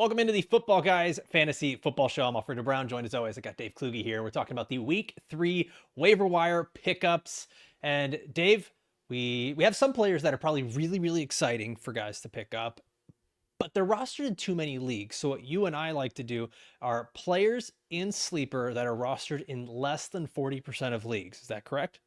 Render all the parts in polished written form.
Welcome into the Football Guys Fantasy Football Show. I'm Alfredo Brown, joined as always. I got Dave Kluge here. We're talking about the Week 3 waiver wire pickups. And Dave, we have some players that are probably really exciting for guys to pick up, but they're rostered in too many leagues. So what you and I like to do are players in Sleeper that are rostered in less than 40% of leagues. Is that correct?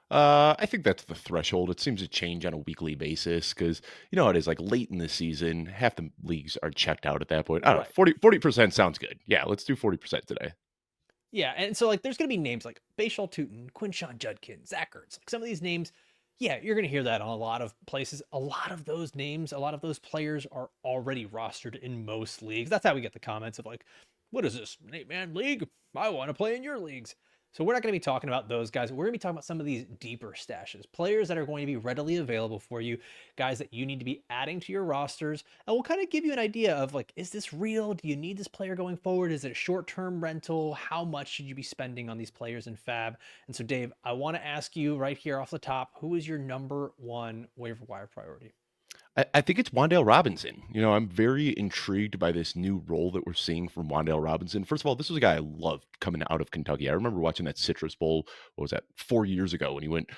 I think that's the threshold. It seems to change on a weekly basis because you know how it is. Like late in the season, half the leagues are checked out at that point. I don't know. Right. 40% sounds good. Yeah, let's do 40% today. Yeah, and so like there's gonna be names like Bayshul, Tuten, Quinshon, Judkins, Ertz. Like some of these names, yeah, you're gonna hear that on a lot of places. A lot of those names, a lot of those players are already rostered in most leagues. That's how we get the comments of like, "What is this, an 8-man league? I want to play in your leagues." So we're not going to be talking about those guys. We're going to be talking about some of these deeper stashes, players that are going to be readily available for you, guys that you need to be adding to your rosters. And we'll kind of give you an idea of like, is this real? Do you need this player going forward? Is it a short-term rental? How much should you be spending on these players in Fab? And so, Dave, I want to ask you right here off the top, who is your number one waiver wire priority? I think it's Wan'Dale Robinson. You know, I'm very intrigued by this new role that we're seeing from Wan'Dale Robinson. First of all, this was a guy I loved coming out of Kentucky. I remember watching that Citrus Bowl, what was that, 4 years ago when he went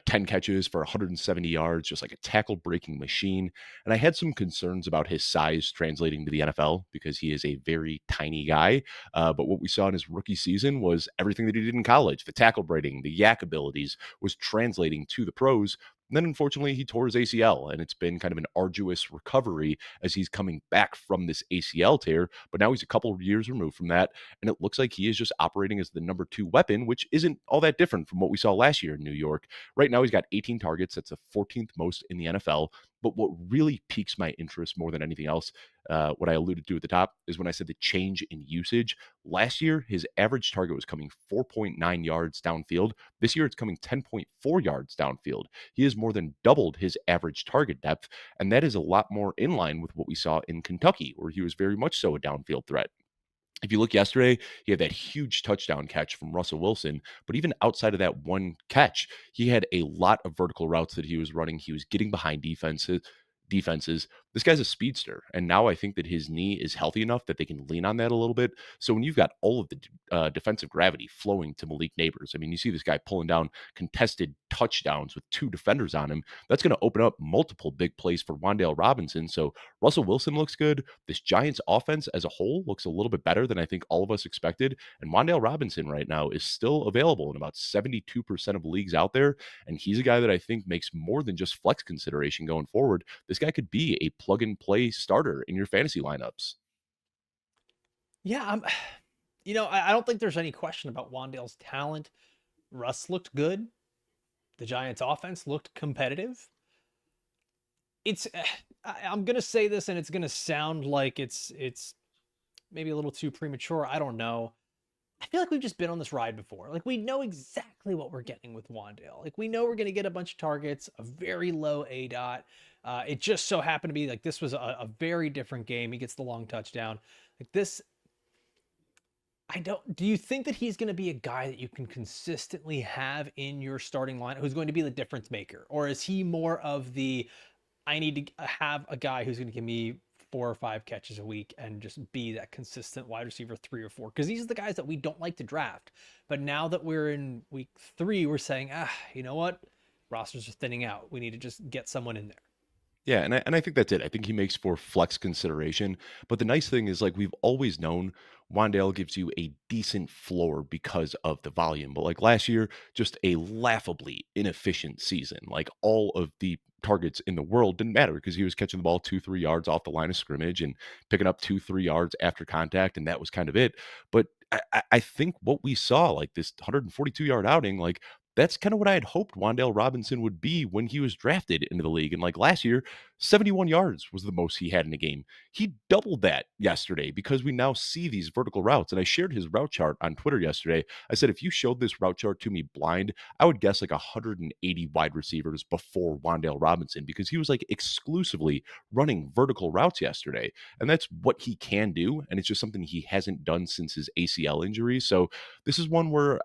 10 catches for 170 yards, just like a tackle breaking machine. And I had some concerns about his size translating to the NFL because he is a very tiny guy. But what we saw in his rookie season was everything that he did in college, the tackle breaking, the yak abilities was translating to the pros. And then unfortunately, he tore his ACL, and it's been kind of an arduous recovery as he's coming back from this ACL tear. But now he's a couple of years removed from that, and it looks like he is just operating as the number two weapon, which isn't all that different from what we saw last year in New York. Right now, he's got 18 targets. That's the 14th most in the NFL. But what really piques my interest more than anything else, what I alluded to at the top, is when I said the change in usage. Last year, his average target was coming 4.9 yards downfield. This year, it's coming 10.4 yards downfield. He has more than doubled his average target depth, and that is a lot more in line with what we saw in Kentucky, where he was very much so a downfield threat. If you look yesterday, he had that huge touchdown catch from Russell Wilson. But even outside of that one catch, he had a lot of vertical routes that he was running. He was getting behind defenses. This guy's a speedster. And now I think that his knee is healthy enough that they can lean on that a little bit. So when you've got all of the defensive gravity flowing to Malik Neighbors, I mean, you see this guy pulling down contested touchdowns with two defenders on him. That's going to open up multiple big plays for Wan'Dale Robinson. So Russell Wilson looks good. This Giants offense as a whole looks a little bit better than I think all of us expected. And Wan'Dale Robinson right now is still available in about 72% of leagues out there. And he's a guy that I think makes more than just flex consideration going forward. This guy could be a plug and play starter in your fantasy lineups. Yeah, I don't think there's any question about Wandale's talent. Russ looked good. The Giants offense looked competitive. It's I'm gonna say this and it's gonna sound like it's maybe a little too premature. I don't know. I feel like we've just been on this ride before. Like we know exactly what we're getting with Wan'Dale. Like we know we're gonna get a bunch of targets, a very low A dot. It just so happened to be like this was a very different game. He gets the long touchdown. Like this, I don't. Do you think that he's going to be a guy that you can consistently have in your starting line, who's going to be the difference maker, or is he more of the I need to have a guy who's going to give me 4 or 5 catches a week and just be that consistent wide receiver 3 or 4? Because these are the guys that we don't like to draft. But now that we're in week 3, we're saying, you know what? Rosters are thinning out. We need to just get someone in there. Yeah, and I think that's it. I think he makes for flex consideration. But the nice thing is, like we've always known, Wandale gives you a decent floor because of the volume. But like last year, just a laughably inefficient season. Like all of the targets in the world didn't matter because he was catching the ball 2, 3 yards off the line of scrimmage and picking up 2, 3 yards after contact, and that was kind of it. But I think what we saw, like this 142-yard outing, like that's kind of what I had hoped Wan'Dale Robinson would be when he was drafted into the league. And like last year, 71 yards was the most he had in a game. He doubled that yesterday because we now see these vertical routes. And I shared his route chart on Twitter yesterday. I said, if you showed this route chart to me blind, I would guess like 180 wide receivers before Wan'Dale Robinson because he was like exclusively running vertical routes yesterday. And that's what he can do. And it's just something he hasn't done since his ACL injury. So this is one where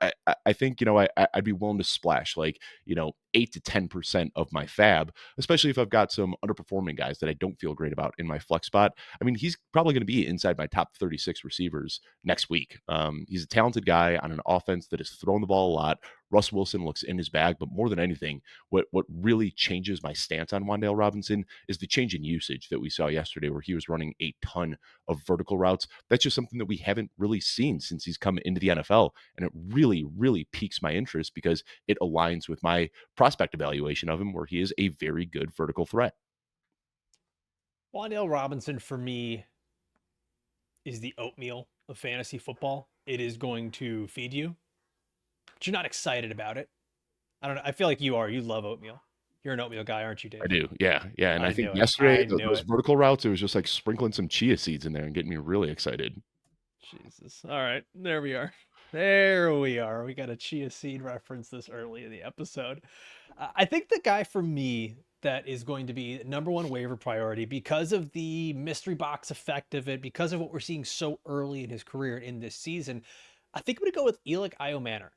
I think, I'd be willing to to splash like, 8 to 10% of my fab, especially if I've got some underperforming guys that I don't feel great about in my flex spot. I mean, he's probably going to be inside my top 36 receivers next week. He's a talented guy on an offense that has thrown the ball a lot. Russ Wilson looks in his bag, but more than anything, what really changes my stance on Wan'Dale Robinson is the change in usage that we saw yesterday, where he was running a ton of vertical routes. That's just something that we haven't really seen since he's come into the NFL, and it really, really piques my interest because it aligns with my prospect evaluation of him, where he is a very good vertical threat. Wan'Dale Robinson for me is the oatmeal of fantasy football. It is going to feed you, but you're not excited about it. I don't know. I feel like you are. You love oatmeal. You're an oatmeal guy, aren't you, I Dave? do. Yeah. Yeah. And I I think knew it. yesterday, I knew those it. vertical routes, it was just like sprinkling some chia seeds in there and getting me really excited. Jesus. All right. There we are. There we are. We got a chia seed reference this early in the episode. I think the guy for me that is going to be number one waiver priority because of the mystery box effect of it, because of what we're seeing so early in his career in this season, I think I'm going to go with Elic Ayomanor,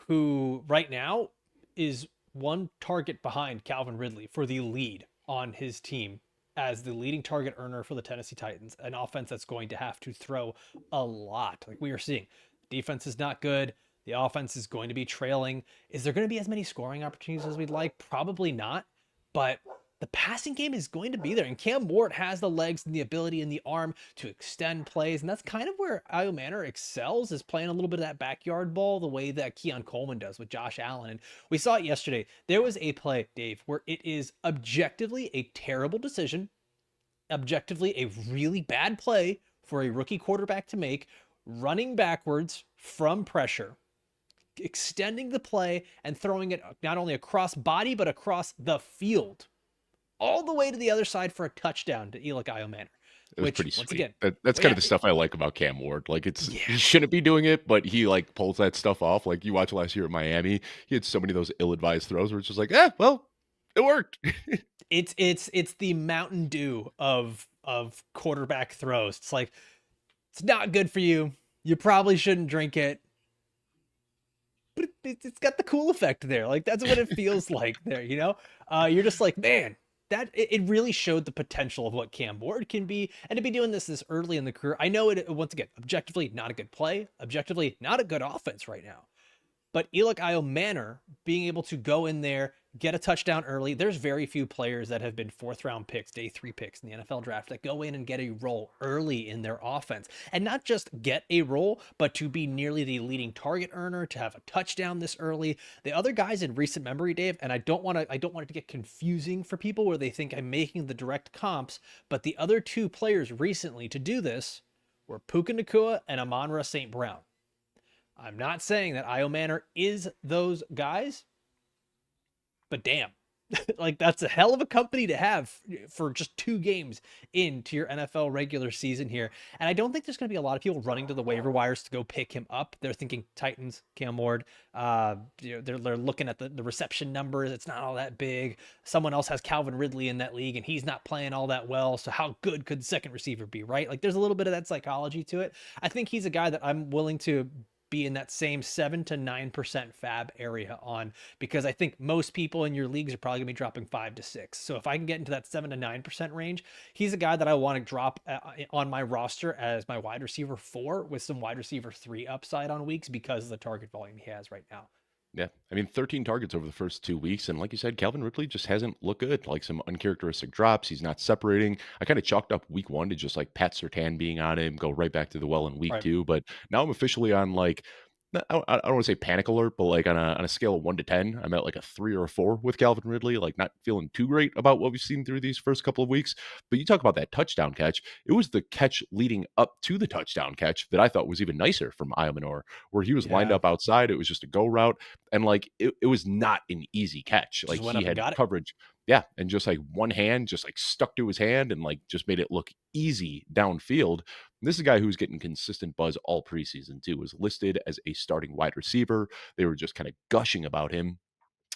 who right now is one target behind Calvin Ridley for the lead on his team as the leading target earner for the Tennessee Titans, an offense that's going to have to throw a lot. Like we are seeing, defense is not good. The offense is going to be trailing. Is there going to be as many scoring opportunities as we'd like? Probably not. But the passing game is going to be there. And Cam Ward has the legs and the ability and the arm to extend plays. And that's kind of where Ayomanor excels, is playing a little bit of that backyard ball the way that Keon Coleman does with Josh Allen. And we saw it yesterday. There was a play, Dave, where it is objectively a terrible decision, objectively a really bad play for a rookie quarterback to make, running backwards from pressure, extending the play and throwing it not only across body, but across the field, all the way to the other side for a touchdown to Elic Ayomanor. It was Which, pretty once sweet. again, That's well, kind of yeah, the stuff I like about Cam Ward. Like yeah, he shouldn't be doing it, but he like pulls that stuff off. Like you watch last year at Miami, he had so many of those ill-advised throws where it's just like, well, it worked. it's the Mountain Dew of quarterback throws. It's like, it's not good for you. You probably shouldn't drink it, but it's got the cool effect there. Like that's what it feels like there. You're just like, man, that it really showed the potential of what Cam Ward can be, and to be doing this early in the career. I know it, once again, objectively not a good play, objectively not a good offense right now. But Elic Ayomanor being able to go in there, get a touchdown early. There's very few players that have been fourth round picks, day 3 picks in the NFL draft that go in and get a role early in their offense. And not just get a role, but to be nearly the leading target earner, to have a touchdown this early. The other guys in recent memory, Dave, and I don't want it to get confusing for people where they think I'm making the direct comps, but the other two players recently to do this were Puka Nacua and Amon-Ra St. Brown. I'm not saying that Ayomanor is those guys, but damn, like that's a hell of a company to have for just 2 games into your NFL regular season here. And I don't think there's going to be a lot of people running to the waiver wires to go pick him up. They're thinking Titans, Cam Ward. They're looking at the reception numbers. It's not all that big. Someone else has Calvin Ridley in that league, and he's not playing all that well. So how good could the second receiver be, right? Like there's a little bit of that psychology to it. I think he's a guy that I'm willing to be in that same 7 to 9% fab area on, because I think most people in your leagues are probably gonna be dropping 5 to 6. So if I can get into that 7 to 9% range, he's a guy that I want to drop on my roster as my wide receiver 4 with some wide receiver 3 upside on weeks because of the target volume he has right now. Yeah. I mean, 13 targets over the first 2 weeks. And like you said, Calvin Ridley just hasn't looked good. Like some uncharacteristic drops. He's not separating. I kind of chalked up week 1 to just like Pat Surtain being on him, go right back to the well in week Right. 2. But now I'm officially on like, I don't want to say panic alert, but like on a scale of 1 to 10, I'm at like a 3 or a 4 with Calvin Ridley, like not feeling too great about what we've seen through these first couple of weeks. But you talk about that touchdown catch. It was the catch leading up to the touchdown catch that I thought was even nicer from Ayomanor, where he was lined Yeah. up outside. It was just a go route. And like it was not an easy catch. Just Like went he up and had got it. coverage. Yeah. And just like one hand just like stuck to his hand and like just made it look easy downfield. This is a guy who's getting consistent buzz all preseason too. Was listed as a starting wide receiver. They were just kind of gushing about him.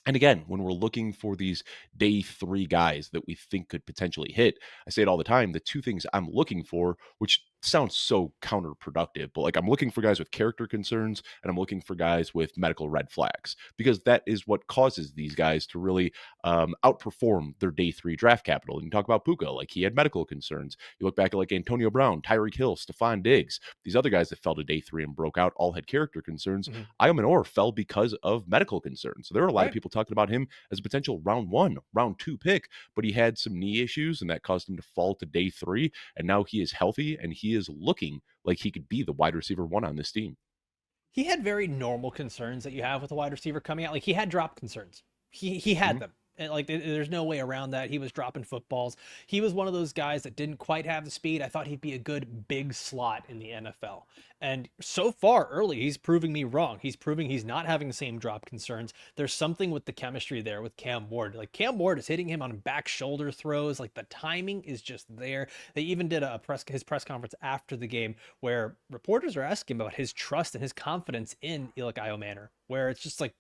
And again, when we're looking for these day 3 guys that we think could potentially hit, I say it all the time. The 2 things I'm looking for, which sounds so counterproductive, but like I'm looking for guys with character concerns and I'm looking for guys with medical red flags because that is what causes these guys to really outperform their day three draft capital. And you talk about Puka, like he had medical concerns. You look back at like Antonio Brown, Tyreek Hill, Stephon Diggs, these other guys that fell to day three and broke out all had character concerns. Mhm. Ayomanor fell because of medical concerns. So there are a lot of Right. people talking about him as a potential round one, round two pick, but he had some knee issues and that caused him to fall to day three. And now he is healthy and he is looking like he could be the wide receiver one on this team. He had very normal concerns that you have with a wide receiver coming out. Like he had drop concerns. He had Mhm. them. And like there's no way around that. He was dropping footballs. He was one of those guys that didn't quite have the speed. I thought he'd be a good big slot in the NFL. And so far early, he's proving me wrong. He's proving he's not having the same drop concerns. There's something with the chemistry there with Cam Ward. Like Cam Ward is hitting him on back shoulder throws. Like the timing is just there. They even did his press conference after the game where reporters are asking about his trust and his confidence in Elic Ayomanor, where it's just like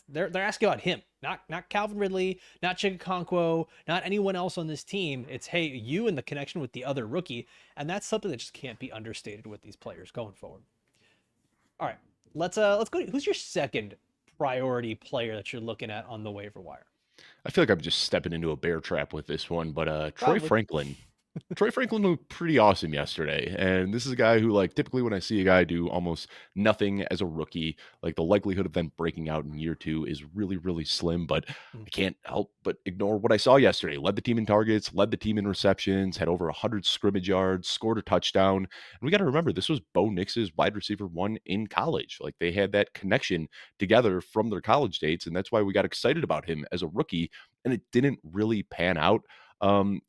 they're asking about him, not Calvin Ridley, not Chigakonkwo, not anyone else on this team. It's hey, you and the connection with the other rookie, and that's something that just can't be understated with these players going forward. All right, let's go. Who's your second priority player that you're looking at on the waiver wire? I feel like I'm just stepping into a bear trap with this one, but Troy Probably. Franklin. Troy Franklin looked pretty awesome yesterday. And this is a guy who, like, typically when I see a guy do almost nothing as a rookie, like the likelihood of them breaking out in year two is really, really slim. But Mm. I can't help but ignore what I saw yesterday. Led the team in targets, led the team in receptions, had over 100 scrimmage yards, scored a touchdown. And we got to remember, this was Bo Nix's wide receiver one in college. Like, they had that connection together from their college dates. And that's why we got excited about him as a rookie. And it didn't really pan out. Um,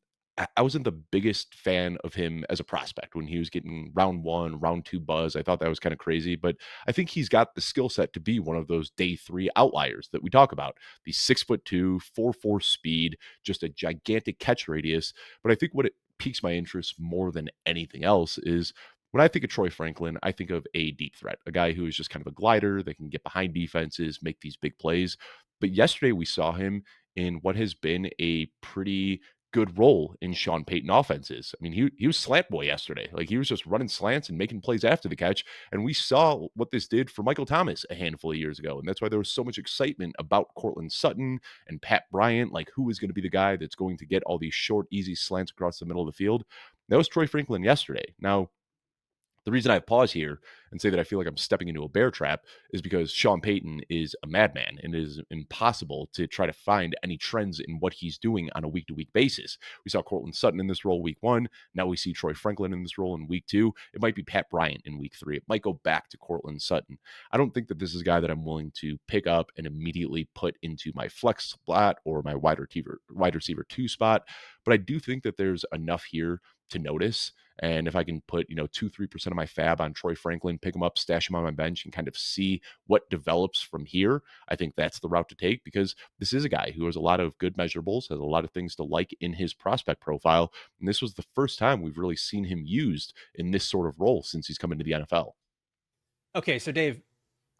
I wasn't the biggest fan of him as a prospect when he was getting round one, round two buzz. I thought that was kind of crazy, but I think he's got the skill set to be one of those day three outliers that we talk about. The 6'2", 4.4 speed, just a gigantic catch radius. But I think what it piques my interest more than anything else is when I think of Troy Franklin, I think of a deep threat, a guy who is just kind of a glider that can get behind defenses, make these big plays. But yesterday we saw him in what has been a pretty good role in Sean Payton offenses. I mean, he was slant boy yesterday. Like he was just running slants and making plays after the catch. And we saw what this did for Michael Thomas a handful of years ago. And that's why there was so much excitement about Cortland Sutton and Pat Bryant, like who is going to be the guy that's going to get all these short, easy slants across the middle of the field. That was Troy Franklin yesterday. Now, the reason I pause here and say that I feel like I'm stepping into a bear trap is because Sean Payton is a madman and it is impossible to try to find any trends in what he's doing on a week to week basis. We saw Cortland Sutton in this role week one. Now we see Troy Franklin in this role in week two. It might be Pat Bryant in week three. It might go back to Cortland Sutton. I don't think that this is a guy that I'm willing to pick up and immediately put into my flex spot or my wide receiver two spot. But I do think that there's enough here to notice. And if I can put, 2-3% of my fab on Troy Franklin, pick him up, stash him on my bench, and kind of see what develops from here, I think that's the route to take because this is a guy who has a lot of good measurables, has a lot of things to like in his prospect profile. And this was the first time we've really seen him used in this sort of role since he's come into the NFL. Okay, so Dave,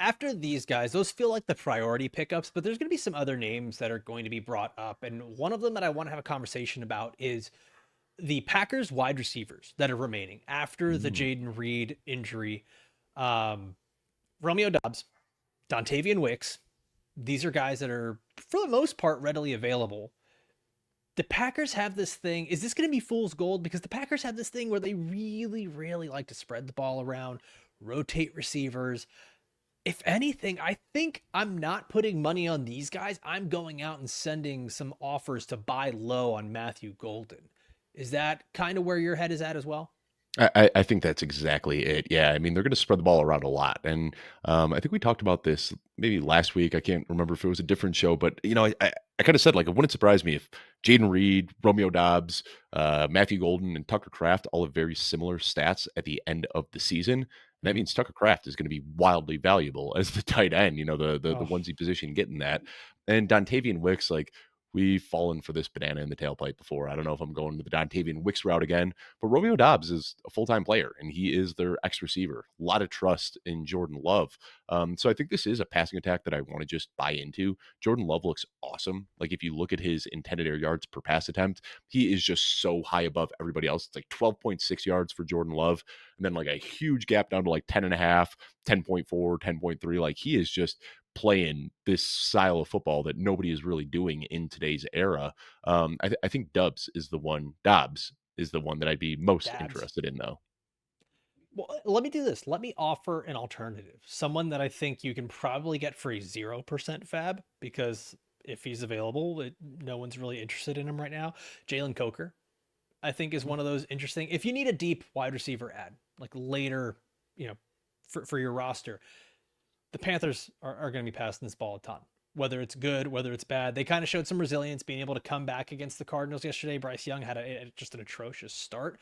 after these guys, those feel like the priority pickups, but there's going to be some other names that are going to be brought up. And one of them that I want to have a conversation about is the Packers wide receivers that are remaining after the Mm. Jaden Reed injury. Um, Romeo Doubs, Dontayvion Wicks. These are guys that are, for the most part, readily available. The Packers have this thing. Is this going to be fool's gold? Because the Packers have this thing where they really, really like to spread the ball around, rotate receivers. If anything, I think I'm not putting money on these guys. I'm going out and sending some offers to buy low on Matthew Golden. Is that kind of where your head is at as well? I think that's exactly it. Yeah, I mean they're going to spread the ball around a lot, and I think we talked about this maybe last week. I can't remember if it was a different show, but I kind of said like it wouldn't surprise me if Jaden Reed, Romeo Doubs, Matthew Golden, and Tucker Kraft all have very similar stats at the end of the season. And that Mhm. means Tucker Kraft is going to be wildly valuable as the tight end. The Oh, onesie position getting that, and Dontayvion Wicks like. we've fallen for this banana in the tailpipe before. I don't know if I'm going to the Dontayvion Wicks route again, but Romeo Doubs is a full-time player, and he is their ex-receiver. A lot of trust in Jordan Love. So I think this is a passing attack that I want to just buy into. Jordan Love looks awesome. Like if you look at his intended air yards per pass attempt, he is just so high above everybody else. It's like 12.6 yards for Jordan Love, and then like a huge gap down to like 10 and a half, 10.4, 10.3. Like he is just playing this style of football that nobody is really doing in today's era. I think Dobbs is the one that I'd be most Dabs. interested in, though. Well, let me do this. Let me offer an alternative. Someone that I think you can probably get for a 0% fab because if he's available, no one's really interested in him right now. Jalen Coker, I think, is one of those interesting. If you need a deep wide receiver ad, like later, you know, for your roster, the Panthers are going to be passing this ball a ton. Whether it's good, whether it's bad, they kind of showed some resilience, being able to come back against the Cardinals yesterday. Bryce Young had just an atrocious start.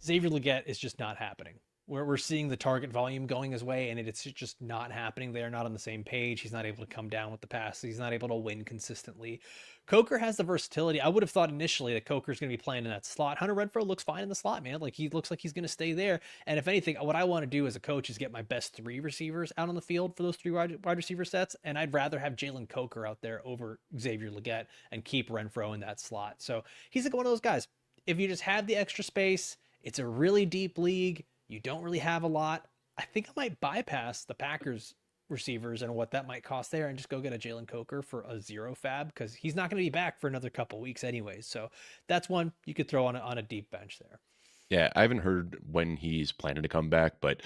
Xavier Legette is just not happening. We're seeing the target volume going his way, and it's just not happening. They are not on the same page. He's not able to come down with the pass. He's not able to win consistently. Coker has the versatility. I would have thought initially that Coker's going to be playing in that slot. Hunter Renfrow looks fine in the slot, man. Like he looks like he's going to stay there. And if anything, what I want to do as a coach is get my best three receivers out on the field for those three wide receiver sets. And I'd rather have Jalen Coker out there over Xavier Legette and keep Renfrow in that slot. So he's like one of those guys. If you just have the extra space, it's a really deep league. You don't really have a lot. I think I might bypass the Packers receivers and what that might cost there and just go get a Jalen Coker for a 0 fab because he's not going to be back for another couple weeks anyways. So that's one you could throw on a deep bench there. Yeah, I haven't heard when he's planning to come back, but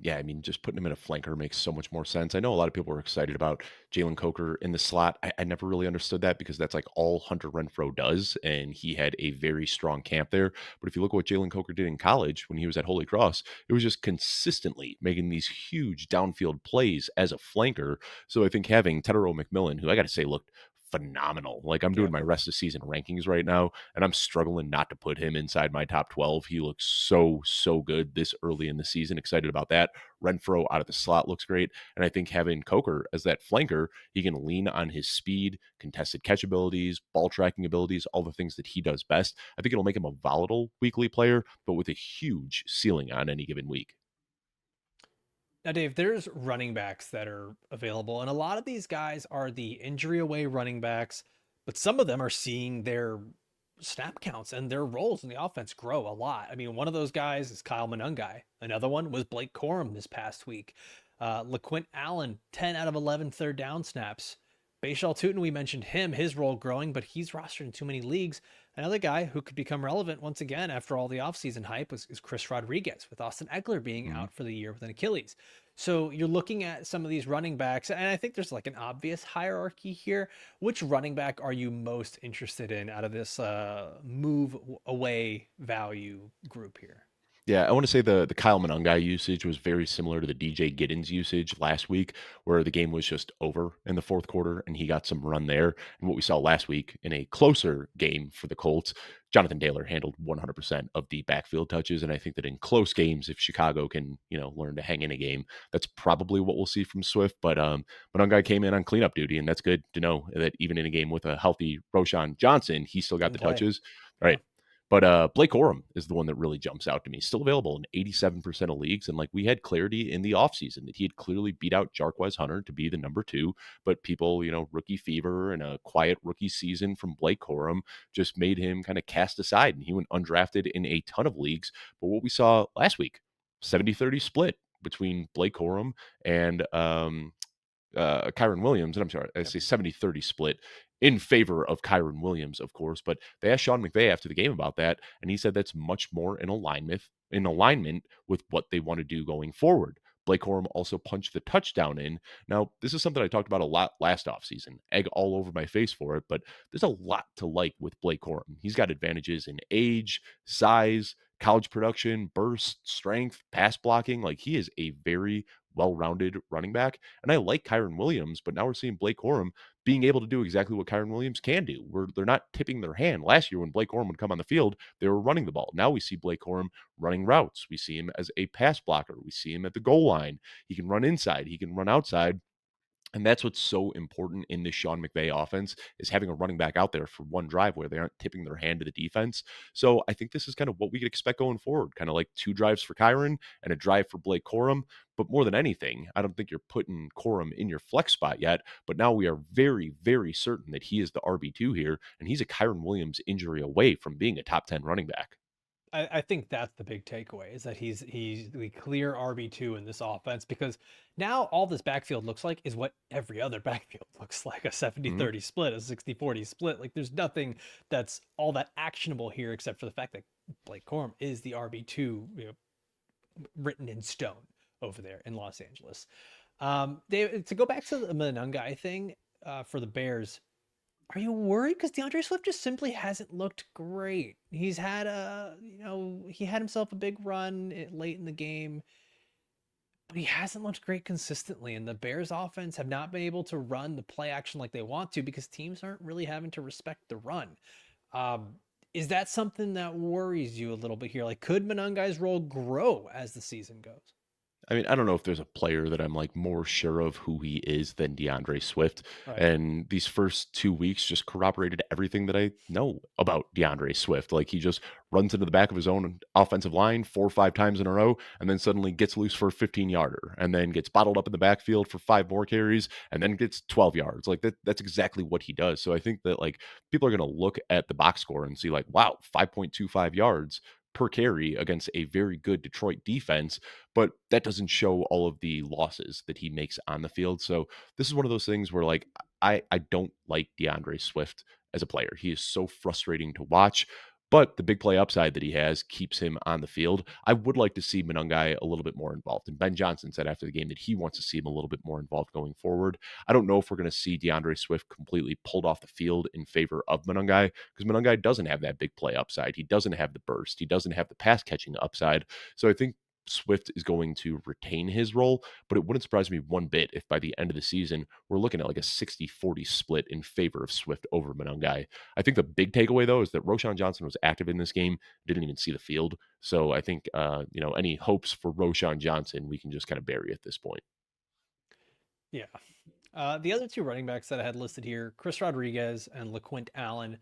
yeah, I mean, just putting him in a flanker makes so much more sense. I know a lot of people are excited about Jalen Coker in the slot. I never really understood that because that's like all Hunter Renfrow does, and he had a very strong camp there. But if you look at what Jalen Coker did in college when he was at Holy Cross, it was just consistently making these huge downfield plays as a flanker. So I think having Tedero McMillan, who I got to say looked phenomenal. Like I'm doing Yeah. my rest of season rankings right now, and I'm struggling not to put him inside my top 12. He looks so good this early in the season. Excited about that. Renfro out of the slot looks great. And I think having Coker as that flanker, he can lean on his speed, contested catch abilities, ball tracking abilities, all the things that he does best. I think it'll make him a volatile weekly player, but with a huge ceiling on any given week. Now, Dave, there's running backs that are available, and a lot of these guys are the injury away running backs, but some of them are seeing their snap counts and their roles in the offense grow a lot. I mean, one of those guys is Kyle Monungai. Another one was Blake Corum this past week. LaQuint Allen, 10 out of 11 third down snaps. Bayshul Tuten, we mentioned him, his role growing, but he's rostered in too many leagues. Another guy who could become relevant once again after all the offseason hype is Chris Rodriguez, with Austin Eckler being Mhm. out for the year with an Achilles. So you're looking at some of these running backs, and I think there's like an obvious hierarchy here. Which running back are you most interested in out of this move away value group here? Yeah, I want to say the Kyle Monangai usage was very similar to the DJ Giddens usage last week, where the game was just over in the fourth quarter and he got some run there. And what we saw last week in a closer game for the Colts, Jonathan Taylor handled 100% of the backfield touches. And I think that in close games, if Chicago can, learn to hang in a game, that's probably what we'll see from Swift. But Monangai came in on cleanup duty, and that's good to know that even in a game with a healthy Roshan Johnson, he still got Didn't the play. touches. All Yeah. right. But Blake Corum is the one that really jumps out to me. Still available in 87% of leagues. And like we had clarity in the offseason that he had clearly beat out Jarquez Hunter to be the number two. But people, rookie fever and a quiet rookie season from Blake Corum just made him kind of cast aside. And he went undrafted in a ton of leagues. But what we saw last week, 70-30 split between Blake Corum and Kyron Williams, and I'm sorry, I Yep. say 70-30 split in favor of Kyron Williams, of course. But they asked Sean McVay after the game about that, and he said that's much more in alignment with what they want to do going forward. Blake Corum also punched the touchdown in. Now, this is something I talked about a lot last offseason. Egg all over my face for it, but there's a lot to like with Blake Corum. He's got advantages in age, size, college production, burst, strength, pass blocking. Like he is a very well-rounded running back. And I like Kyron Williams, but now we're seeing Blake Corum being able to do exactly what Kyron Williams can do. Where they're not tipping their hand. Last year, when Blake Corum would come on the field, they were running the ball. Now we see Blake Corum running routes. We see him as a pass blocker. We see him at the goal line. He can run inside. He can run outside. And that's what's so important in this Sean McVay offense is having a running back out there for one drive where they aren't tipping their hand to the defense. So I think this is kind of what we could expect going forward, kind of like 2 drives for Kyron and a drive for Blake Corum. But more than anything, I don't think you're putting Corum in your flex spot yet. But now we are very, very certain that he is the RB2 here, and he's a Kyron Williams injury away from being a top 10 running back. I think that's the big takeaway is that he's the clear RB2 in this offense because now all this backfield looks like is what every other backfield looks like, a 70-30 split, a 60-40 split. Like there's nothing that's all that actionable here except for the fact that Blake Corum is the RB2, written in stone over there in Los Angeles. To go back to the Monangai thing for the Bears, are you worried? Because DeAndre Swift just simply hasn't looked great. He's had he had himself a big run late in the game, but he hasn't looked great consistently. And the Bears offense have not been able to run the play action like they want to because teams aren't really having to respect the run. Is that something that worries you a little bit here? Like, could Monangai's role grow as the season goes? I mean, I don't know if there's a player that I'm like more sure of who he is than DeAndre Swift. Right. And these first 2 weeks just corroborated everything that I know about DeAndre Swift. Like he just runs into the back of his own offensive line 4 or 5 times in a row, and then suddenly gets loose for a 15-yarder, and then gets bottled up in the backfield for 5 more carries, and then gets 12 yards. Like that's exactly what he does. So I think that like people are going to look at the box score and see like, wow, 5.25 yards per carry against a very good Detroit defense, but that doesn't show all of the losses that he makes on the field. So this is one of those things where like I don't like DeAndre Swift as a player. He is so frustrating to watch. But the big play upside that he has keeps him on the field. I would like to see Monangai a little bit more involved. And Ben Johnson said after the game that he wants to see him a little bit more involved going forward. I don't know if we're going to see DeAndre Swift completely pulled off the field in favor of Monangai because Monangai doesn't have that big play upside. He doesn't have the burst. He doesn't have the pass catching upside. So I think Swift is going to retain his role, but it wouldn't surprise me one bit if by the end of the season, we're looking at like a 60-40 split in favor of Swift over Monangai. I think the big takeaway, though, is that Roshan Johnson was active in this game, didn't even see the field. So I think, any hopes for Roshan Johnson, we can just kind of bury at this point. Yeah. The other two running backs that I had listed here, Chris Rodriguez and LaQuint Allen.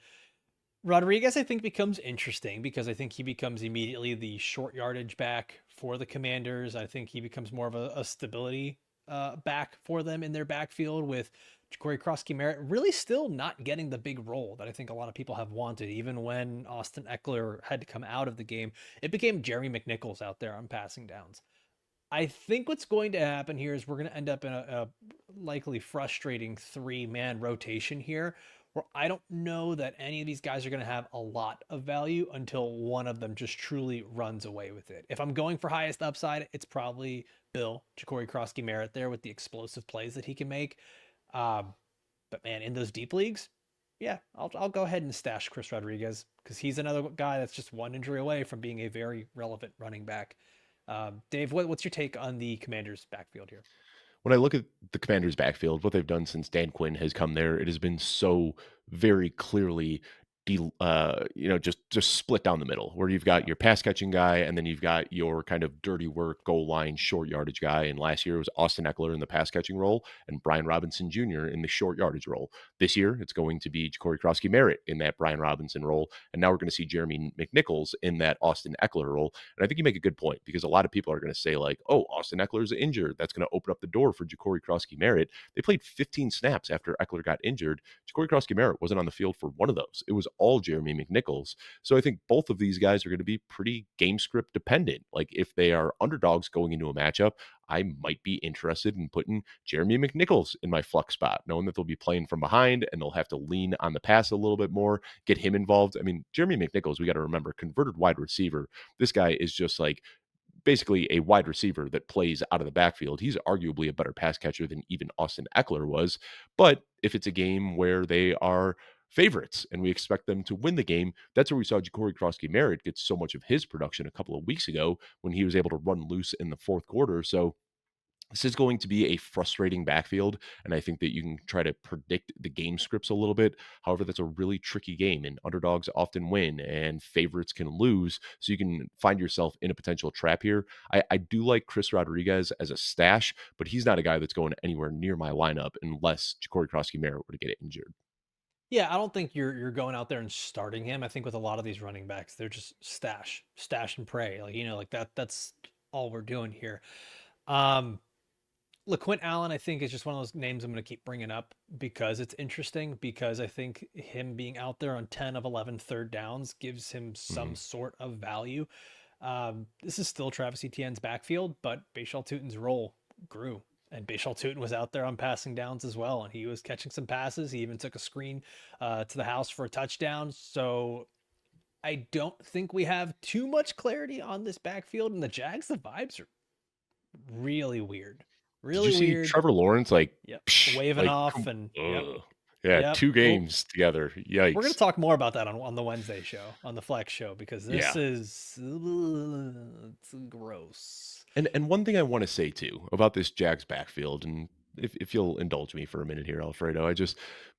Rodriguez, I think, becomes interesting because I think he becomes immediately the short yardage back for the Commanders. I think he becomes more of a stability back for them in their backfield with Corey Krosky Merritt really still not getting the big role that I think a lot of people have wanted. Even when Austin Eckler had to come out of the game, it became Jeremy McNichols out there on passing downs. I think what's going to happen here is we're going to end up in a likely frustrating 3-man rotation here, where I don't know that any of these guys are going to have a lot of value until one of them just truly runs away with it. If I'm going for highest upside, it's probably Bill, Ja'Cory Krosky Merritt there with the explosive plays that he can make. Um, but man, in those deep leagues, yeah, I'll go ahead and stash Chris Rodriguez because he's another guy that's just one injury away from being a very relevant running back. Dave, what's your take on the Commanders' backfield here? When I look at the Commanders' backfield, what they've done since Dan Quinn has come there, it has been so very clearly just split down the middle, where you've got Yeah. your pass catching guy, and then you've got your kind of dirty work goal line short yardage guy. And last year it was Austin Eckler in the pass catching role and Brian Robinson Jr. in the short yardage role. This year it's going to be Ja'Cory Krosky Merritt in that Brian Robinson role, and now we're going to see Jeremy McNichols in that Austin Eckler role. And I think you make a good point because a lot of people are going to say like, "Oh, Austin Eckler's injured. That's going to open up the door for Ja'Cory Krosky Merritt." They played 15 snaps after Eckler got injured. Ja'Cory Krosky Merritt wasn't on the field for one of those. It was all Jeremy McNichols. So I think both of these guys are going to be pretty game script dependent. Like if they are underdogs going into a matchup, I might be interested in putting Jeremy McNichols in my flex spot, knowing that they'll be playing from behind and they'll have to lean on the pass a little bit more, get him involved. I mean, Jeremy McNichols, we got to remember, converted wide receiver. This guy is just like basically a wide receiver that plays out of the backfield. He's arguably a better pass catcher than even Austin Eckler was. But if it's a game where they are favorites and we expect them to win the game, that's where we saw Ja'Cory Krosky Merritt get so much of his production a couple of weeks ago when he was able to run loose in the fourth quarter. So This is going to be a frustrating backfield, and I think that you can try to predict the game scripts a little bit. However, that's a really tricky game, and underdogs often win, and favorites can lose. So you can find yourself in a potential trap here. I do like Chris Rodriguez as a stash, but he's not a guy that's going anywhere near my lineup unless Ja'Cory Krosky-Merritt were to get injured. Yeah, I don't think you're going out there and starting him. I think with a lot of these running backs, they're just stash and pray. Like, like that's all we're doing here. Um, LaQuint Allen, I think, is just one of those names I'm going to keep bringing up because it's interesting. Because I think him being out there on 10 of 11 third downs gives him some Mhm. sort of value. This is still Travis Etienne's backfield, but Bayshul Tuten's role grew. And Bayshul Tuten was out there on passing downs as well. And he was catching some passes. He even took a screen to the house for a touchdown. So I don't think we have too much clarity on this backfield. And the Jags, the vibes are really weird. Did you Really see weird. Trevor Lawrence Yep. Waving like off and yep. yeah, Yep. 2 Well, games together. we're gonna Yikes. talk more about that on the Wednesday show, on the Flex show, because this Yeah. is it's gross. And one thing I want to say too about this Jags backfield, and if you'll indulge me for a minute here, Alfredo,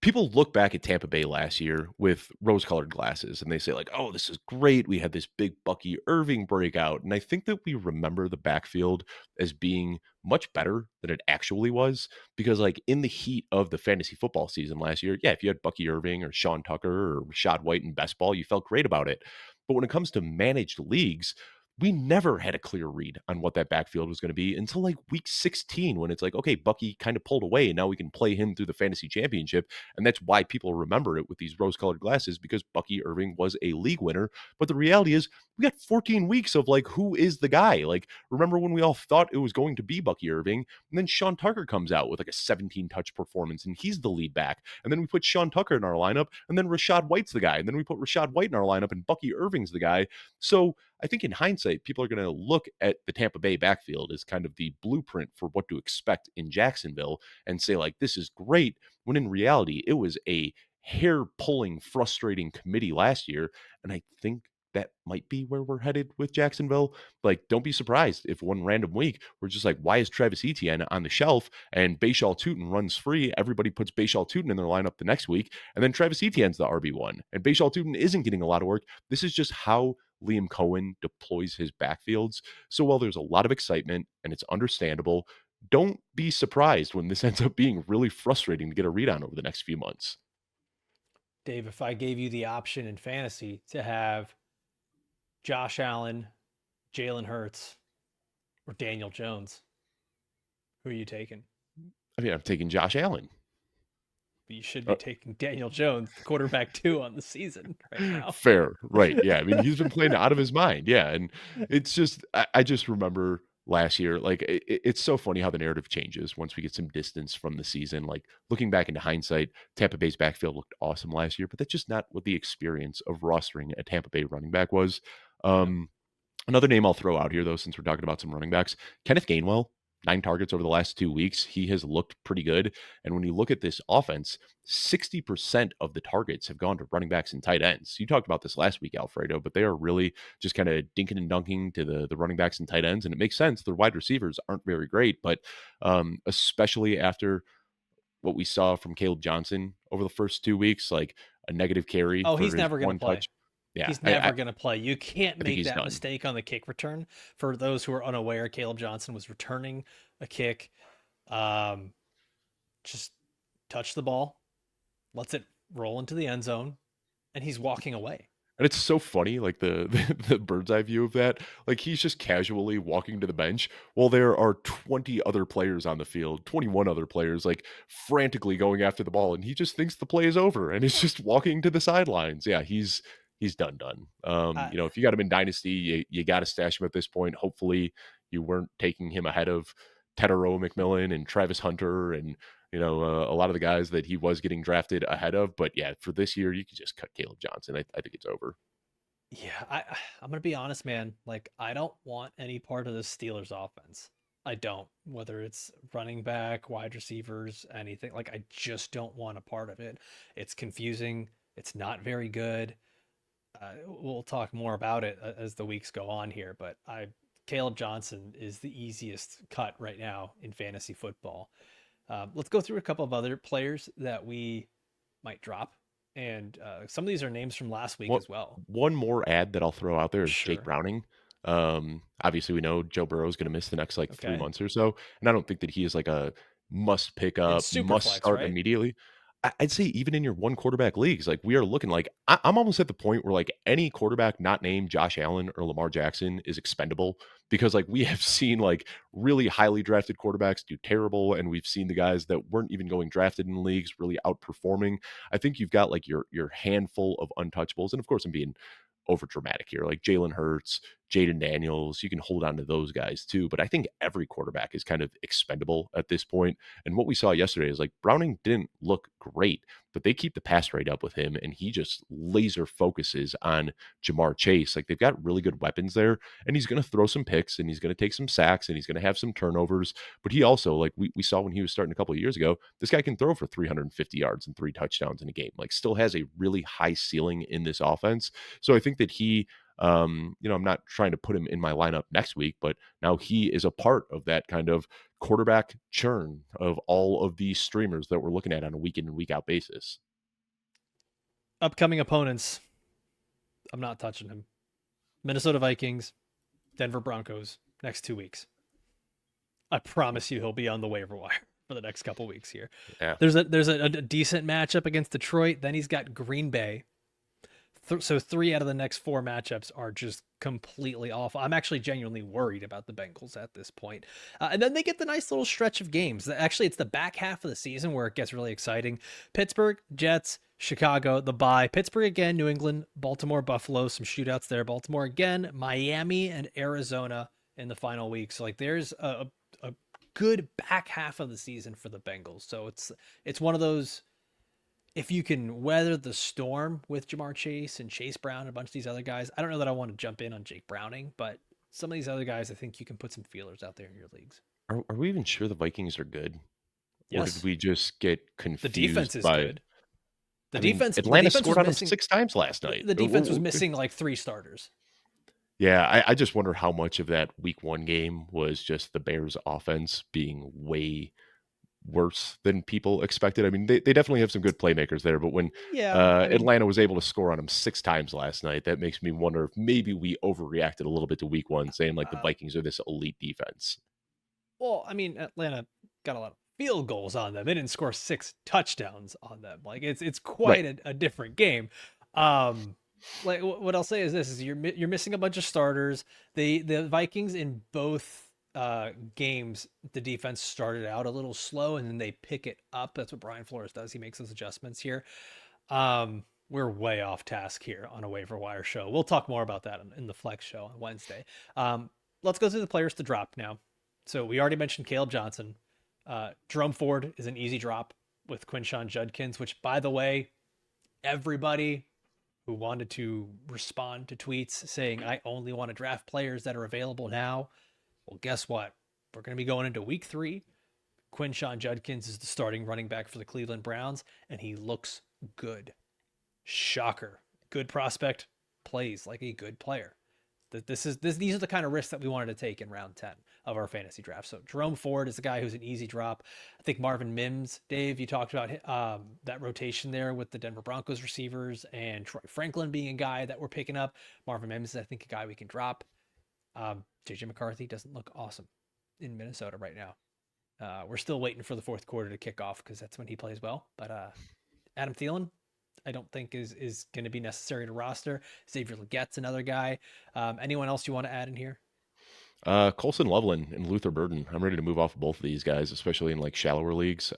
people look back at Tampa Bay last year with rose-colored glasses, and they say like, "Oh, this is great. We had this big Bucky Irving breakout," and I think that we remember the backfield as being much better than it actually was because, like, in the heat of the fantasy football season last year, yeah, if you had Bucky Irving or Sean Tucker or Rashad White in best ball, you felt great about it. But when it comes to managed leagues, we never had a clear read on what that backfield was going to be until like week 16 when it's like, okay, Bucky kind of pulled away and now we can play him through the fantasy championship. And that's why people remember it with these rose colored glasses because Bucky Irving was a league winner. But the reality is, we got 14 weeks of like, who is the guy? Like, remember when we all thought it was going to be Bucky Irving? And then Sean Tucker comes out with like a 17 touch performance and he's the lead back. And then we put Sean Tucker in our lineup and then Rashad White's the guy. And then we put Rashad White in our lineup and Bucky Irving's the guy. So I think in hindsight, people are going to look at the Tampa Bay backfield as kind of the blueprint for what to expect in Jacksonville and say, like, this is great. When in reality, it was a hair pulling, frustrating committee last year. And I think that might be where we're headed with Jacksonville. Like, don't be surprised if one random week we're just like, why is Travis Etienne on the shelf and Bayshul Tuten runs free? Everybody puts Bayshul Tuten in their lineup the next week. And then Travis Etienne's the RB1 and Bayshul Tuten isn't getting a lot of work. This is just how Liam Cohen deploys his backfields. So while there's a lot of excitement and it's understandable, don't be surprised when this ends up being really frustrating to get a read on over the next few months. Dave, if I gave you the option in fantasy to have Josh Allen, Jalen Hurts, or Daniel Jones, who are you taking? I mean, I'm taking Josh Allen. You should be Uh, taking Daniel Jones, the quarterback 2 on the season right now. Fair, right? Yeah, I mean, he's been playing out of his mind. Yeah, and it's just I just remember last year, like it's so funny how the narrative changes once we get some distance from the season. Like looking back into hindsight, Tampa Bay's backfield looked awesome last year, but that's just not what the experience of rostering a Tampa Bay running back was. Yep. Um, Another name I'll throw out here, though, since we're talking about some running backs, Kenneth Gainwell, 9 targets over the last 2 weeks. He has looked pretty good. And when you look at this offense, 60% of the targets have gone to running backs and tight ends. You talked about this last week, Alfredo, but they are really just kind of dinking and dunking to the running backs and tight ends. And it makes sense. Their wide receivers aren't very great, but especially after what we saw from Caleb Johnson over the first 2 weeks, like a negative carry Oh, for he's his never going to one play. touch. Yeah, He's never going to play. You can't I think make he's that done. mistake on the kick return. For those who are unaware, Caleb Johnson was returning a kick. Um, just touch the ball, lets it roll into the end zone, and he's walking away. And it's so funny, like the bird's eye view of that. Like he's just casually walking to the bench while there are 20 other players on the field, 21 other players, like frantically going after the ball, and he just thinks the play is over and is just walking to the sidelines. Yeah, he's done. I, If you got him in Dynasty, you got to stash him at this point. Hopefully, you weren't taking him ahead of Tedero McMillan and Travis Hunter and a lot of the guys that he was getting drafted ahead of. But yeah, for this year, you could just cut Caleb Johnson. I think it's over. yeah, I'm gonna be honest, man. Like, I don't want any part of the Steelers offense. I don't. Whether it's running back, wide receivers, anything. Like, I just don't want a part of it. It's confusing. It's not very good. We'll talk more about it as the weeks go on here, but Caleb Johnson is the easiest cut right now in fantasy football. Let's go through a couple of other players that we might drop. And some of these are names from last week What as well. one more ad that I'll throw out there is Jake Sure. Browning. Obviously, we know Joe Burrow is going to miss the next like 3 Okay. months or so, and I don't think that he is like a must pick It's up, super must flex, start right? immediately. I'd say even in your one quarterback leagues, like we are looking like I'm almost at the point where like any quarterback not named Josh Allen or Lamar Jackson is expendable because like we have seen like really highly drafted quarterbacks do terrible, and we've seen the guys that weren't even going drafted in leagues really outperforming. I think you've got like your handful of untouchables, and of course I'm being over dramatic here, like Jalen Hurts, Jaden Daniels. You can hold on to those guys too, but I think every quarterback is kind of expendable at this point. And what we saw yesterday is like Browning didn't look great, but they keep the pass rate up with him, and he just laser focuses on Jamar Chase. Like they've got really good weapons there, and he's going to throw some picks, and he's going to take some sacks, and he's going to have some turnovers. But he also, like we saw when he was starting a couple of years ago, this guy can throw for 350 yards and 3 touchdowns in a game. Like still has a really high ceiling in this offense. So I think that he, I'm not trying to put him in my lineup next week, but now he is a part of that kind of quarterback churn of all of these streamers that we're looking at on a week in and week out basis. Upcoming opponents. I'm not touching him. Minnesota Vikings, Denver Broncos, next 2 weeks. I promise you he'll be on the waiver wire for the next couple weeks here. Yeah. There's a decent matchup against Detroit. Then he's got Green Bay. So 3 out of the next 4 matchups are just completely awful. I'm actually genuinely worried about the Bengals at this point. And then they get the nice little stretch of games. Actually, it's the back half of the season where it gets really exciting. Pittsburgh, Jets, Chicago, the bye. Pittsburgh again, New England, Baltimore, Buffalo, some shootouts there. Baltimore again, Miami, and Arizona in the final week. So like there's a good back half of the season for the Bengals. So it's one of those, if you can weather the storm with Jamar Chase and Chase Brown and a bunch of these other guys. I don't know that I want to jump in on Jake Browning, but some of these other guys, I think you can put some feelers out there in your leagues. Are we even sure the Vikings are good? Or did Yes, we just get the defense confused is by, good. I mean, The Atlanta defense scored was on them missing. 6 times last night. The defense was missing like 3 starters. Yeah, I just wonder how much of that week one game was just the Bears offense being way worse than people expected. I mean, they definitely have some good playmakers there, but when Yeah, I mean, Atlanta was able to score on them 6 times last night, that makes me wonder if maybe we overreacted a little bit to week one, saying like the uh, Vikings are this elite defense. well, I mean, Atlanta got a lot of field goals on them. They didn't score 6 touchdowns on them. Like it's Right. quite a different game. Um, like what I'll say is this: is you're missing a bunch of starters. The Vikings in both games, the defense started out a little slow and then they pick it up. That's what Brian Flores does. He makes those adjustments here. We're way off task here on a waiver wire show. We'll talk more about that in the flex show on Wednesday. Let's go through the players to drop now. So we already mentioned Caleb Johnson. Jerome Ford is an easy drop with Quinshon Judkins, which, by the way, everybody who wanted to respond to tweets saying, I only want to draft players that are available now. Well, guess what? We're going to be going into week 3. Quinshon Judkins is the starting running back for the Cleveland Browns, and he looks good. Shocker. Good prospect, plays like a good player. These are the kind of risks that we wanted to take in round 10 of our fantasy draft. So Jerome Ford is the guy who's an easy drop. I think Marvin Mims, Dave, you talked about that rotation there with the Denver Broncos receivers and Troy Franklin being a guy that we're picking up. Marvin Mims is, I think, a guy we can drop. JJ McCarthy doesn't look awesome in Minnesota right now. We're still waiting for the fourth quarter to kick off because that's when he plays well. But Adam Thielen, I don't think is going to be necessary to roster. Xavier Legette's another guy. Anyone else you want to add in here? Colson Loveland and Luther Burden. I'm ready to move off of both of these guys, especially in like shallower leagues.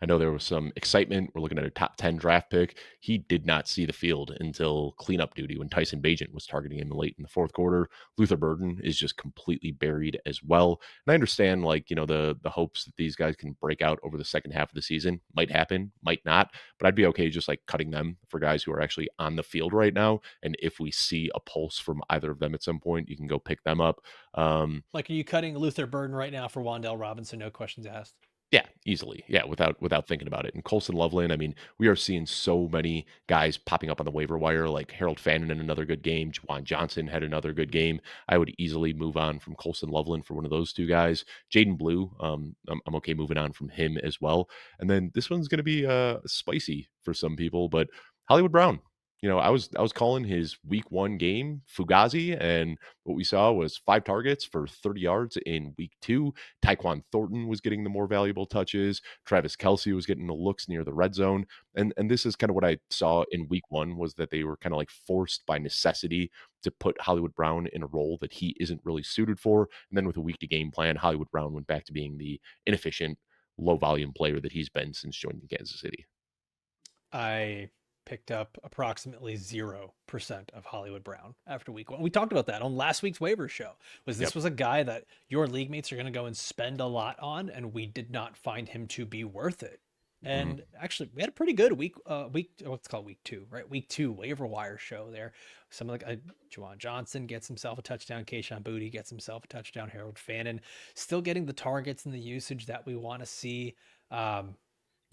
I know there was some excitement. We're looking at a top 10 draft pick. He did not see the field until cleanup duty when Tyson Bagent was targeting him late in the fourth quarter. Luther Burden is just completely buried as well. And I understand like, the hopes that these guys can break out over the second half of the season might happen, might not, but I'd be okay just like cutting them for guys who are actually on the field right now. And if we see a pulse from either of them at some point, you can go pick them up. Like, are you cutting Luther Burden right now for Wan'Dale Robinson? No questions asked. Yeah, easily. Yeah, without thinking about it. And Colson Loveland, I mean, we are seeing so many guys popping up on the waiver wire, like Harold Fannin in another good game. Juwan Johnson had another good game. I would easily move on from Colson Loveland for one of those two guys. Jaden Blue, I'm okay moving on from him as well. And then this one's going to be spicy for some people, but Hollywood Brown. I was calling his week 1 game Fugazi, and what we saw was 5 targets for 30 yards in week 2. Tyquan Thornton was getting the more valuable touches. Travis Kelce was getting the looks near the red zone. And this is kind of what I saw in week 1 was that they were kind of like forced by necessity to put Hollywood Brown in a role that he isn't really suited for. And then with a week to game plan, Hollywood Brown went back to being the inefficient, low volume player that he's been since joining Kansas City. I picked up approximately 0% of Hollywood Brown after week 1. We talked about that on last week's waiver show. This Yep. was a guy that your league mates are going to go and spend a lot on, and we did not find him to be worth it. Mhm. And actually, we had a pretty good what's called week 2, right? Week 2 waiver wire show there. Some like Juwan Johnson gets himself a touchdown. Kayshon Boutte gets himself a touchdown. Harold Fannin still getting the targets and the usage that we want to see. Um,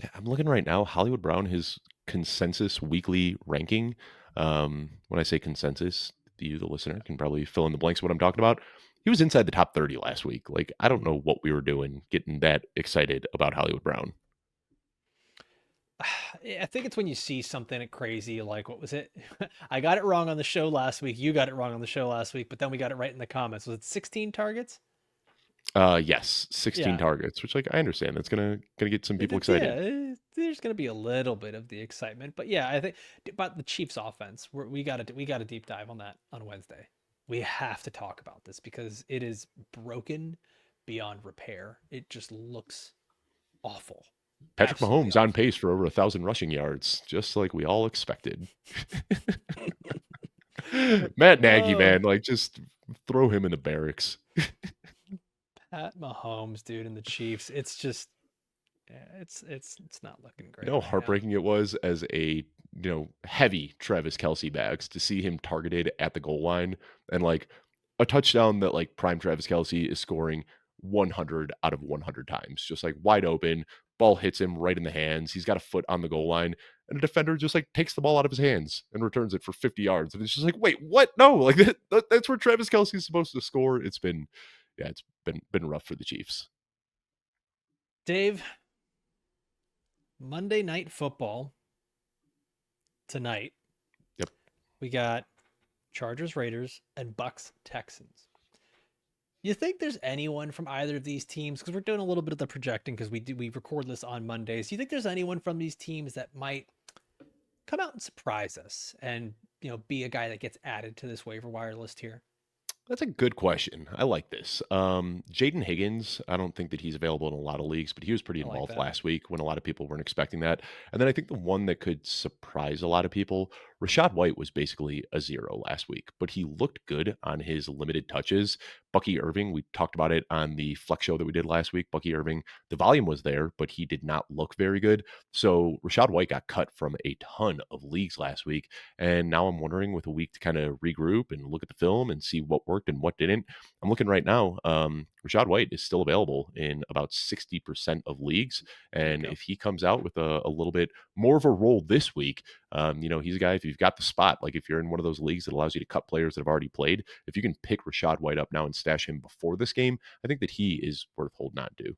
Yeah, I'm looking right now. Hollywood Brown, his consensus weekly ranking. When I say consensus, you, the listener, can probably fill in the blanks of what I'm talking about. He was inside the top 30 last week. Like, I don't know what we were doing getting that excited about Hollywood Brown. I think it's when you see something crazy like what was it? I got it wrong on the show last week. You got it wrong on the show last week, but then we got it right in the comments. Was it 16 targets? Yes, 16 Yeah. targets, which like I understand that's gonna get some people Yeah, excited. there's going to be a little bit of the excitement, but yeah, I think about the Chiefs offense, we got to deep dive on that on Wednesday. We have to talk about this because it is broken beyond repair. It just looks awful. Patrick Absolutely Mahomes on awful. pace for over 1,000 rushing yards, just like we all expected. Matt Nagy, Oh, man, like just throw him in the barracks. Pat Mahomes, dude, and the Chiefs. It's just yeah, it's not looking You great know how right now. heartbreaking it was as a heavy Travis Kelsey bags to see him targeted at the goal line and like a touchdown that like prime Travis Kelsey is scoring 100 out of 100 times, just like wide open. Ball hits him right in the hands. He's got a foot on the goal line, and a defender just like takes the ball out of his hands and returns it for 50 yards. And it's just like, wait, what? No, like that's where Travis Kelsey is supposed to score. It's been rough for the Chiefs. Dave, Monday Night Football tonight. Yep. We got Chargers Raiders and Bucks Texans. You think there's anyone from either of these teams? Because we're doing a little bit of the projecting because we record this on Mondays. Do you think there's anyone from these teams that might come out and surprise us and be a guy that gets added to this waiver wire list here? That's a good question. I like this. Jaden Higgins, I don't think that he's available in a lot of leagues, but he was pretty I like involved that. last week when a lot of people weren't expecting that. And then I think the one that could surprise a lot of people, Rashad White was basically a zero last week, but he looked good on his limited touches. Bucky Irving, we talked about it on the Flex show that we did last week. Bucky Irving, the volume was there, but he did not look very good. So Rashad White got cut from a ton of leagues last week. And now I'm wondering with a week to kind of regroup and look at the film and see what worked and what didn't. I'm looking right now. Rashad White is still available in about 60% of leagues. There you And go. if he comes out with a little bit more of a role this week, he's a guy, if you've got the spot, like if you're in one of those leagues that allows you to cut players that have already played, if you can pick Rashad White up now and stash him before this game, I think that he is worth holding on to.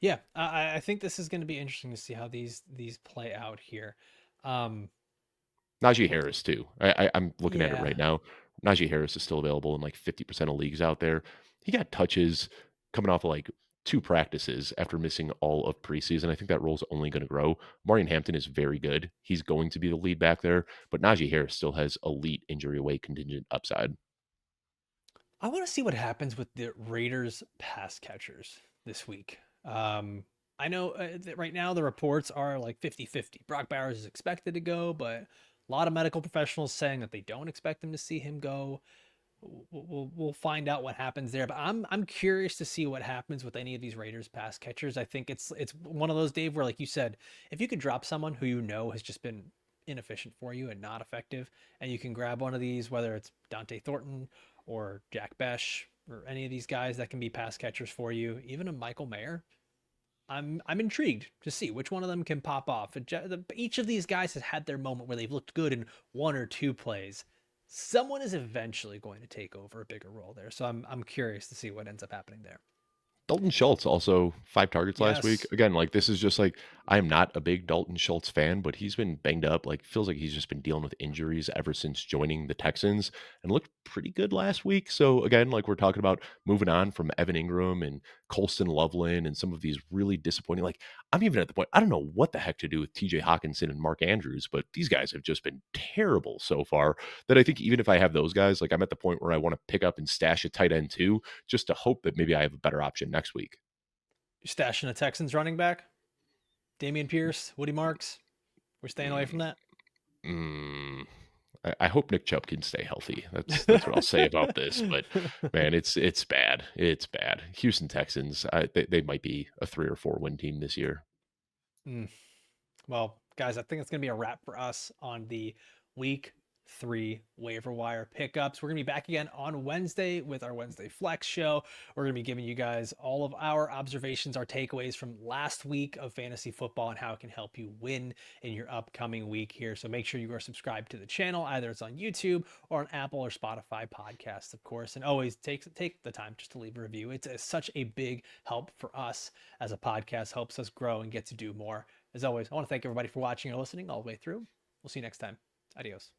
Yeah, I think this is going to be interesting to see how these play out here. Um, Najee Harris too. I'm looking at it yeah, right now. Najee Harris is still available in like 50% of leagues out there. He got touches coming off of like 2 practices after missing all of preseason. I think that role's only going to grow. Marion Hampton is very good. He's going to be the lead back there, but Najee Harris still has elite injury away contingent upside. I want to see what happens with the Raiders pass catchers this week. I know that right now the reports are like 50-50. Brock Bowers is expected to go, but a lot of medical professionals saying that they don't expect them to see him go. We'll find out what happens there, but I'm curious to see what happens with any of these Raiders pass catchers. I think it's one of those, Dave, where like you said, if you could drop someone who has just been inefficient for you and not effective, and you can grab one of these, whether it's Dante Thornton or Jack Besh or any of these guys that can be pass catchers for you, even a Michael Mayer. I'm intrigued to see which one of them can pop off. Each of these guys has had their moment where they've looked good in one or two plays. Someone is eventually going to take over a bigger role there. So I'm curious to see what ends up happening there. Dalton Schultz also 5 targets last week. Yes. Again, like this is just like I am not a big Dalton Schultz fan, but he's been banged up. Like feels like he's just been dealing with injuries ever since joining the Texans and looked pretty good last week. So again, like we're talking about moving on from Evan Ingram and Colston Loveland and some of these really disappointing. Like I'm even at the point I don't know what the heck to do with TJ Hawkinson and Mark Andrews, but these guys have just been terrible so far. That I think even if I have those guys, like I'm at the point where I want to pick up and stash a tight end too, just to hope that maybe I have a better option next week. You're stashing a Texans running back? Damian Pierce, Woody Marks. We're staying away from Mm, that. mm. I hope Nick Chubb can stay healthy. That's what I'll say about this. But man, it's bad. It's bad. Houston Texans, they might be a 3 or 4 win team this year. Mm. Well, guys, I think it's going to be a wrap for us on the week 3 waiver wire pickups. We're going to be back again on Wednesday with our Wednesday Flex show. We're going to be giving you guys all of our observations, our takeaways from last week of fantasy football and how it can help you win in your upcoming week here. So make sure you are subscribed to the channel, either it's on YouTube or on Apple or Spotify podcasts, of course. And always take the time just to leave a review. It's such a big help for us as a podcast, helps us grow and get to do more. As always, I want to thank everybody for watching or listening all the way through. We'll see you next time. Adios.